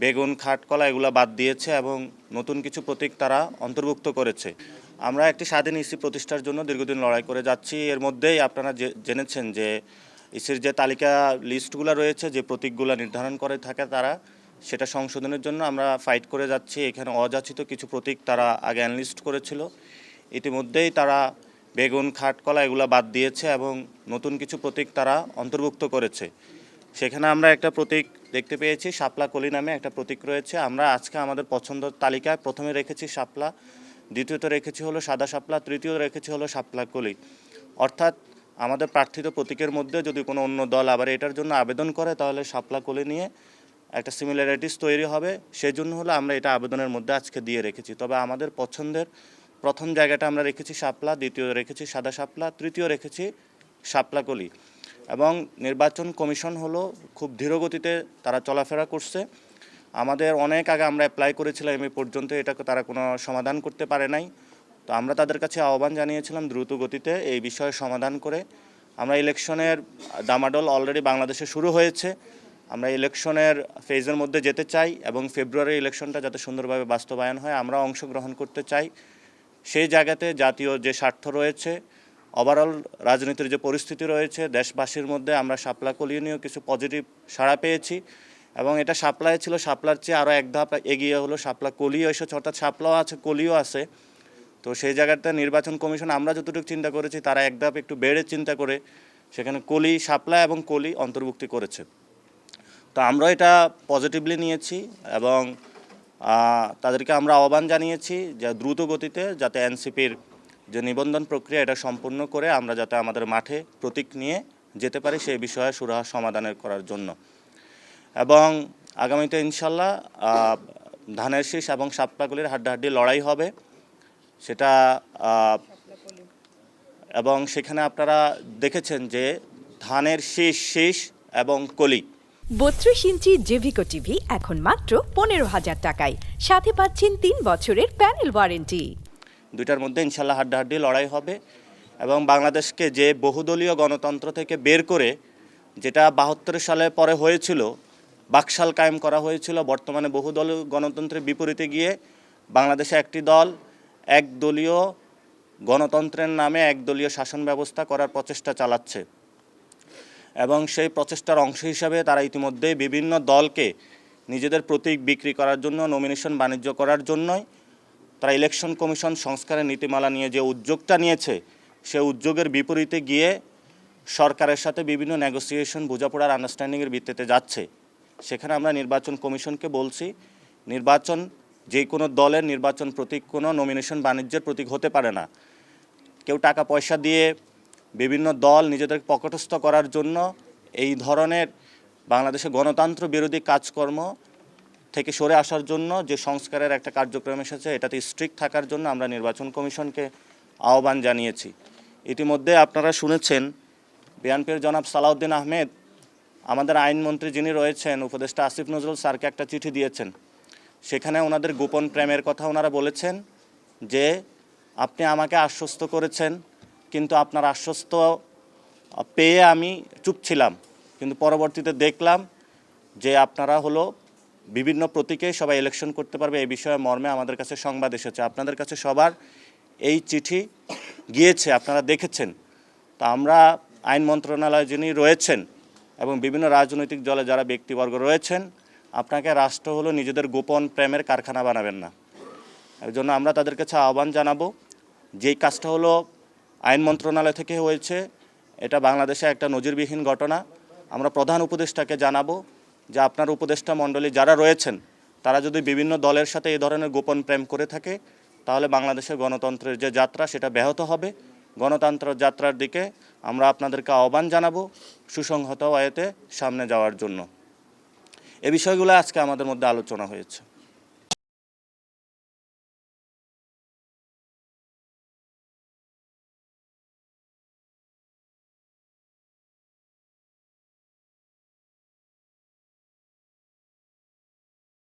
বেগুন, কাঠকলা এগুলো বাদ দিয়েছে এবং নতুন কিছু প্রতীক তারা অন্তর্ভুক্ত করেছে। আমরা একটি স্বাধীন ইসি প্রতিষ্ঠার জন্য দীর্ঘদিন লড়াই করে যাচ্ছি। এর মধ্যেই আপনারা জেনেছেন যে ইসির যে তালিকা লিস্টগুলো রয়েছে, যে প্রতীকগুলো নির্ধারণ করে থাকে তারা, সেটা সংশোধনের জন্য আমরা ফাইট করে যাচ্ছি। এখানে অযাচিত কিছু প্রতীক তারা আগে অ্যানলিস্ট করেছিল, ইতিমধ্যেই তারা বেগুন, কাঠকলা এগুলো বাদ দিয়েছে এবং নতুন কিছু প্রতীক তারা অন্তর্ভুক্ত করেছে। সেখানে আমরা একটা প্রতীক দেখতে পেয়েছি, শাপলা কলি নামে একটা প্রতীক রয়েছে। আমরা আজকে আমাদের পছন্দের তালিকায় প্রথমে রেখেছি শাপলা, দ্বিতীয়ত রেখেছি হলো সাদা শাপলা, তৃতীয় রেখেছি হলো শাপলা কলি। অর্থাৎ আমাদের প্রার্থিত প্রতীকের মধ্যে যদি কোনো অন্য দল আবার এটার জন্য আবেদন করে তাহলে শাপলা কলি নিয়ে একটা সিমিলারিটিস তৈরি হবে। সেই জন্য হলো আমরা এটা আবেদনের মধ্যে আজকে দিয়ে রেখেছি। তবে আমাদের পছন্দের প্রথম জায়গাটা আমরা রেখেছি শাপলা, দ্বিতীয় রেখেছি সাদা শাপলা, তৃতীয় রেখেছি শাপলা কলি। এবং নির্বাচন কমিশন হলো খুব ধীরগতিতে তারা চলাফেরা করছে। আমাদের অনেক আগে আমরা অ্যাপ্লাই করেছিলাম, এই পর্যন্ত এটাকে তারা কোনো সমাধান করতে পারে নাই। তো আমরা তাদের কাছে আহ্বান জানিয়েছিলাম দ্রুত গতিতে এই বিষয়ে সমাধান করে। আমরা ইলেকশনের ডামাডোল অলরেডি বাংলাদেশে শুরু হয়েছে। আমরা ইলেকশনের ফেজের মধ্যে যেতে চাই এবং ফেব্রুয়ারি ইলেকশনটা যাতে সুন্দরভাবে বাস্তবায়ন হয় আমরা অংশগ্রহণ করতে চাই। সেই জায়গাতে জাতীয় যে স্বার্থ রয়েছে, ওভারঅল রাজনীতির যে পরিস্থিতি রয়েছে দেশবাসীর মধ্যে, আমরা শাপলা কলি নিয়েও কিছু পজিটিভ সাড়া পেয়েছি এবং এটা শাপলায় ছিল, শাপলার চেয়ে আরও এক ধাপ এগিয়ে হলো শাপলা কলিও এসেছে, অর্থাৎ শাপলাও আছে কলিও আছে। তো সেই জায়গাতে নির্বাচন কমিশন আমরা যতটুকু চিন্তা করেছি তারা এক ধাপ একটু বেড়ে চিন্তা করে সেখানে কলি, শাপলা এবং কলি অন্তর্ভুক্তি করেছে। তো আমরা এটা পজিটিভলি নিয়েছি এবং তাদেরকে আমরা আহ্বান জানিয়েছি যে দ্রুত গতিতে যাতে এনসিপির যে নিবন্ধন প্রক্রিয়া এটা সম্পূর্ণ করে আমরা যাতে আমাদের মাঠে প্রতীক নিয়ে যেতে পারি সেই বিষয়ে সুরাহা সমাধানের করার জন্য। এবং আগামীতে ইনশাল্লাহ ধানের শীষ এবং শাপলাকলির হাড্ডাহাড্ডি লড়াই হবে সেটা। এবং সেখানে আপনারা দেখেছেন যে ধানের শীষ এবং কলি। 32 ইঞ্চি জেভিকো টিভি এখন মাত্র 15,000 টাকায়, সাথে পাচ্ছেন 3 বছরের প্যানেল ওয়ারেন্টি। দুইটার মধ্যে ইনশাল্লাহ হাড্ডাহাড্ডি লড়াই হবে এবং বাংলাদেশকে যে বহুদলীয় গণতন্ত্র থেকে বের করে, যেটা 72 সালে পরে হয়েছিল, বাকশাল কায়েম করা হয়েছিল, বর্তমানে বহুদলীয় গণতন্ত্রের বিপরীতে গিয়ে বাংলাদেশে একটি দল একদলীয় গণতন্ত্রের নামে একদলীয় শাসন ব্যবস্থা করার প্রচেষ্টা চালাচ্ছে এবং সেই প্রচেষ্টার অংশ হিসাবে তারা ইতিমধ্যেই বিভিন্ন দলকে নিজেদের প্রতীক বিক্রি করার জন্য, নমিনেশন বাণিজ্য করার জন্যই তারা ইলেকশন কমিশন সংস্কারের নীতিমালা নিয়ে যে উদ্যোগটা নিয়েছে সেই উদ্যোগের বিপরীতে গিয়ে সরকারের সাথে বিভিন্ন নেগোসিয়েশন, বোঝাপড়ার আন্ডারস্ট্যান্ডিংয়ের ভিত্তিতে যাচ্ছে। সেখানে আমরা নির্বাচন কমিশনকে বলছি, নির্বাচন যে কোনো দলের নির্বাচন প্রতীক কোনো নমিনেশন বাণিজ্যের প্রতীক হতে পারে না। কেউ টাকা পয়সা দিয়ে বিভিন্ন দল নিজেদের পকেটস্থ করার জন্য এই ধরনের বাংলাদেশে গণতন্ত্র বিরোধী কাজকর্ম থেকে সরে আসার জন্য যে সংস্কারের একটা কার্যক্রম এসেছে এটাতে স্ট্রিক্ট থাকার জন্য আমরা নির্বাচন কমিশনকে আহ্বান জানিয়েছি। ইতিমধ্যে আপনারা শুনেছেন বিএনপির জনাব সালাউদ্দিন আহমেদ আমাদের আইনমন্ত্রী যিনি রয়েছেন, উপদেষ্টা আসিফ নজরুল স্যারকে একটা চিঠি দিয়েছেন। সেখানে ওনাদের গোপন প্রেমের কথা ওনারা বলেছেন যে আপনি আমাকে আশ্বস্ত করেছেন, কিন্তু আপনার আশ্বস্ত পেয়ে আমি চুপ ছিলাম, কিন্তু পরবর্তীতে দেখলাম যে আপনারা হলো বিভিন্ন প্রতীকে সবাই ইলেকশন করতে পারবে, এই বিষয়ে মর্মে আমাদের কাছে সংবাদ এসেছে। আপনাদের কাছে সবার এই চিঠি গিয়েছে, আপনারা দেখেছেন। তা আমরা আইন মন্ত্রণালয়ে যিনি রয়েছেন এবং বিভিন্ন রাজনৈতিক দলে যারা ব্যক্তিবর্গ রয়েছেন, আপনাকে রাষ্ট্র হলো নিজেদের গোপন প্রেমের কারখানা বানাবেন না। এর জন্য আমরা তাদের কাছে আহ্বান জানাবো, যেই কাজটা হলো আইন মন্ত্রণালয় থেকে হয়েছে এটা বাংলাদেশে একটা নজিরবিহীন ঘটনা। আমরা প্রধান উপদেষ্টাকে জানাবো যে আপনার উপদেষ্টা মণ্ডলী যারা রয়েছেন তারা যদি বিভিন্ন দলের সাথে এই ধরনের গোপন প্রেম করে থাকে তাহলে বাংলাদেশের গণতন্ত্রের যে যাত্রা সেটা ব্যাহত হবে। গণতন্ত্রের যাত্রার দিকে আমরা আপনাদেরকে আহ্বান জানাবো সুসংহত ওয়েতে সামনে যাওয়ার জন্য। এই বিষয়গুলো আজকে আমাদের মধ্যে আলোচনা হয়েছে।